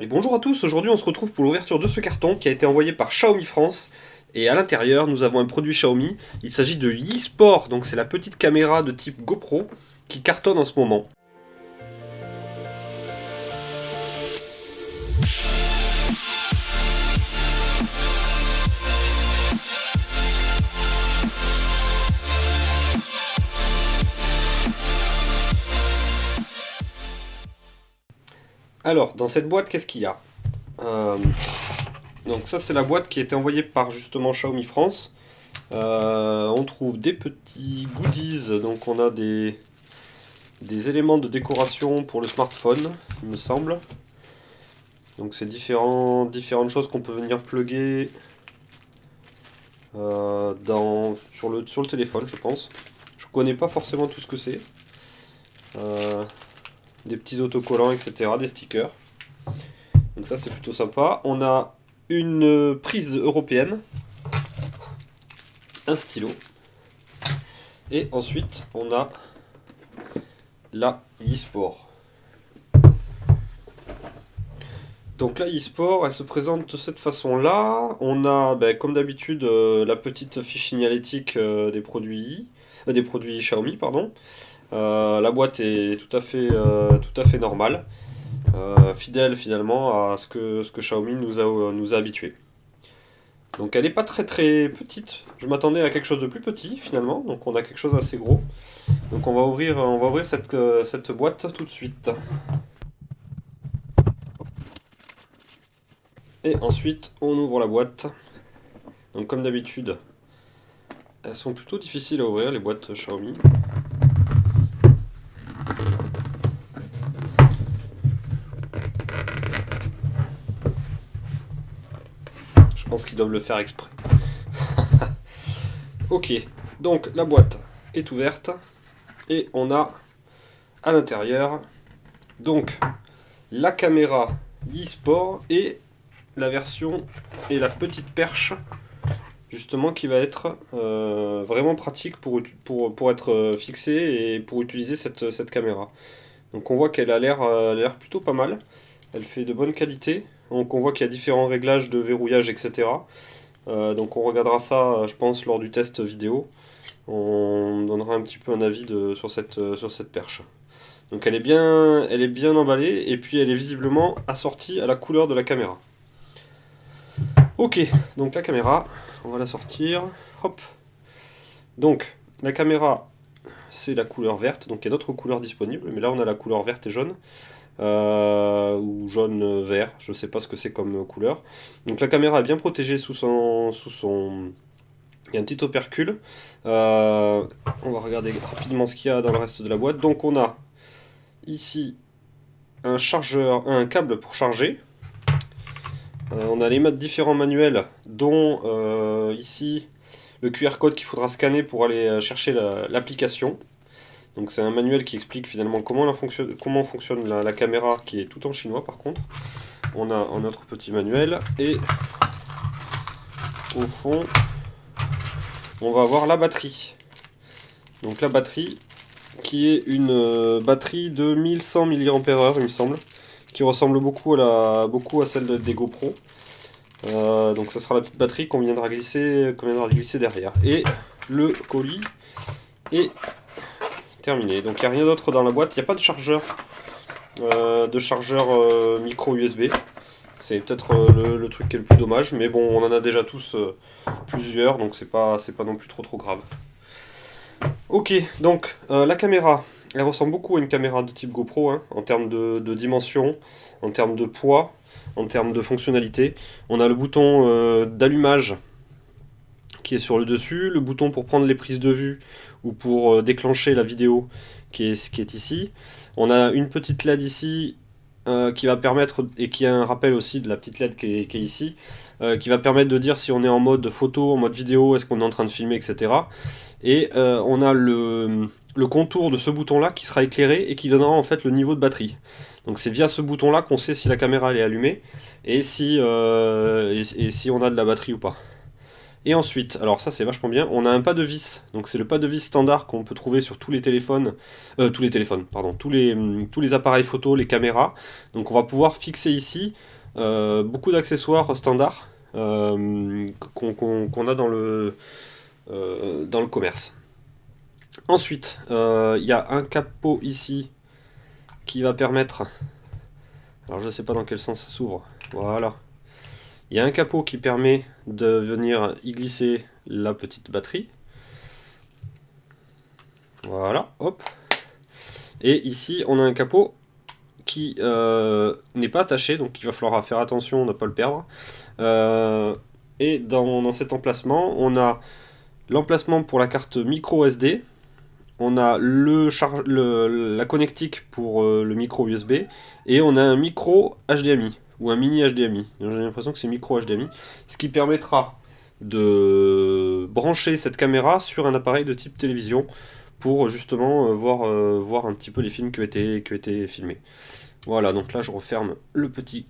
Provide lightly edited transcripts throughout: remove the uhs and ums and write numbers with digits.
Et bonjour à tous, aujourd'hui on se retrouve pour l'ouverture de ce carton qui a été envoyé par Xiaomi France. Et à l'intérieur, nous avons un produit Xiaomi. Il s'agit de YiSport, donc c'est la petite caméra de type GoPro qui cartonne en ce moment. Alors, dans cette boîte, qu'est-ce qu'il y a Euh, Donc ça c'est la boîte qui a été envoyée par justement Xiaomi France. On trouve des petits goodies, donc on a des éléments de décoration pour le smartphone, il me semble. Donc c'est différentes choses qu'on peut venir plugger sur le téléphone, je pense. Je connais pas forcément tout ce que c'est. Des petits autocollants, etc., des stickers. Donc ça c'est plutôt sympa. On a une prise européenne, un stylo, et ensuite on a la YiSport. Donc la YiSport, elle se présente de cette façon-là. On a, comme d'habitude, la petite fiche signalétique des produits Xiaomi, pardon. La boîte est tout à fait normale, fidèle finalement à ce que Xiaomi nous a habitués. Donc elle n'est pas très très petite. Je m'attendais à quelque chose de plus petit finalement. Donc on a quelque chose d'assez gros. Donc on va ouvrir cette boîte tout de suite. Et ensuite on ouvre la boîte. Donc comme d'habitude, elles sont plutôt difficiles à ouvrir les boîtes Xiaomi. Je pense qu'ils doivent le faire exprès. Ok, donc la boîte est ouverte et on a à l'intérieur donc la caméra YiSport et la version et la petite perche justement qui va être vraiment pratique pour être fixée et pour utiliser cette caméra. Donc on voit qu'elle a l'air plutôt pas mal, elle fait de bonne qualité, donc on voit qu'il y a différents réglages de verrouillage, etc. Donc on regardera ça, je pense, lors du test vidéo. On donnera un petit peu un avis sur cette perche. Donc elle est bien emballée et puis elle est visiblement assortie à la couleur de la caméra. Ok, donc la caméra, on va la sortir. Hop. Donc la caméra, c'est la couleur verte, donc il y a d'autres couleurs disponibles, mais là on a la couleur verte et jaune. Ou jaune-vert, je sais pas ce que c'est comme couleur. Donc la caméra est bien protégée sous son. Il y a un petit opercule. On va regarder rapidement ce qu'il y a dans le reste de la boîte. Donc on a ici un chargeur, un câble pour charger. On a les différents manuels, dont ici le QR code qu'il faudra scanner pour aller chercher l'application. Donc c'est un manuel qui explique finalement comment fonctionne la caméra, qui est tout en chinois par contre. On a un autre petit manuel et au fond on va avoir la batterie. Donc la batterie qui est une batterie de 1100 mAh il me semble, qui ressemble beaucoup à celle des GoPro. Donc ça sera la petite batterie qu'on viendra glisser derrière. Et le colis est terminé. Donc il n'y a rien d'autre dans la boîte. Il n'y a pas de chargeur micro USB. C'est peut-être le truc qui est le plus dommage. Mais bon, on en a déjà tous plusieurs. Donc c'est pas non plus trop grave. Ok, donc la caméra. Elle ressemble beaucoup à une caméra de type GoPro, hein, en termes de dimension, en termes de poids, en termes de fonctionnalité. On a le bouton d'allumage qui est sur le dessus, le bouton pour prendre les prises de vue ou pour déclencher la vidéo qui est ici. On a une petite LED ici qui va permettre, et qui a un rappel aussi de la petite LED qui est ici, qui va permettre de dire si on est en mode photo, en mode vidéo, est-ce qu'on est en train de filmer, etc. Et on a le contour de ce bouton là qui sera éclairé et qui donnera en fait le niveau de batterie. Donc c'est via ce bouton là qu'on sait si la caméra elle est allumée et si on a de la batterie ou pas. Et ensuite, alors ça c'est vachement bien, on a un pas de vis. Donc c'est le pas de vis standard qu'on peut trouver sur tous les téléphones, pardon, tous les appareils photo, les caméras. Donc on va pouvoir fixer ici beaucoup d'accessoires standards qu'on a dans le commerce. Ensuite, il y a un capot ici qui va permettre, alors je ne sais pas dans quel sens ça s'ouvre, voilà. Il y a un capot qui permet de venir y glisser la petite batterie. Voilà, hop. Et ici, on a un capot qui n'est pas attaché, donc il va falloir faire attention de ne pas le perdre. Et dans cet emplacement, on a l'emplacement pour la carte micro SD. On a la connectique pour le micro USB. Et on a un micro HDMI. Ou un mini HDMI. J'ai l'impression que c'est micro HDMI. Ce qui permettra de brancher cette caméra sur un appareil de type télévision pour justement voir un petit peu les films qui ont été filmés. Voilà, donc là je referme le petit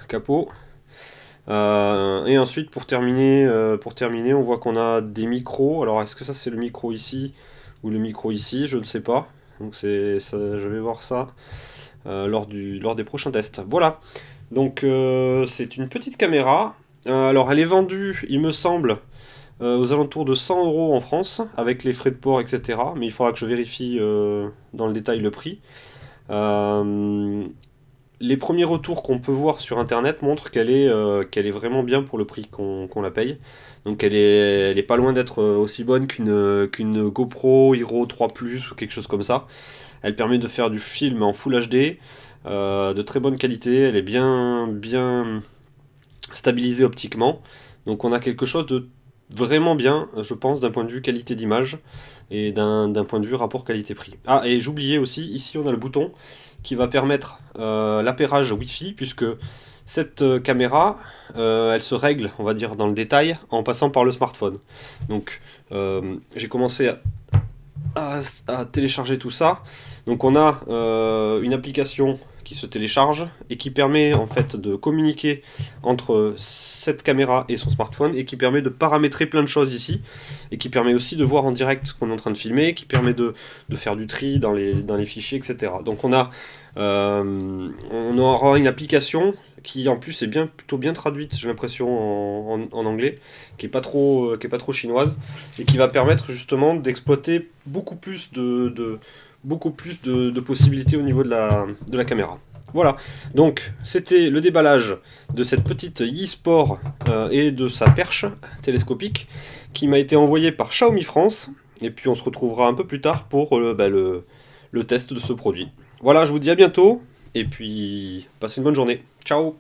capot. Et ensuite pour terminer, on voit qu'on a des micros. Alors est-ce que ça c'est le micro ici ou le micro ici? Je ne sais pas. Donc je vais voir ça lors des prochains tests. Voilà. Donc c'est une petite caméra. Alors elle est vendue, il me semble, aux alentours de 100 € en France, avec les frais de port, etc. Mais il faudra que je vérifie dans le détail le prix. Les premiers retours qu'on peut voir sur internet montrent qu'elle est vraiment bien pour le prix qu'on la paye. Donc elle est pas loin d'être aussi bonne qu'une GoPro Hero 3 Plus ou quelque chose comme ça. Elle permet de faire du film en Full HD, de très bonne qualité, elle est bien stabilisée optiquement. Donc on a quelque chose de vraiment bien, je pense, d'un point de vue qualité d'image et d'un point de vue rapport qualité-prix. Ah, et j'oubliais aussi, ici on a le bouton qui va permettre l'appairage Wi-Fi, puisque cette caméra, elle se règle, on va dire, dans le détail, en passant par le smartphone. Donc j'ai commencé à télécharger tout ça. Donc on a une application qui se télécharge et qui permet en fait de communiquer entre cette caméra et son smartphone et qui permet de paramétrer plein de choses ici et qui permet aussi de voir en direct ce qu'on est en train de filmer, qui permet de faire du tri dans les fichiers, etc. Donc on aura une application qui en plus est plutôt bien traduite, j'ai l'impression, en anglais, qui est pas trop chinoise, et qui va permettre justement d'exploiter beaucoup plus de possibilités au niveau de la caméra. Voilà, donc c'était le déballage de cette petite Yi-Sport et de sa perche télescopique qui m'a été envoyée par Xiaomi France, et puis on se retrouvera un peu plus tard pour le test de ce produit. Voilà, je vous dis à bientôt, et puis passez une bonne journée. Ciao!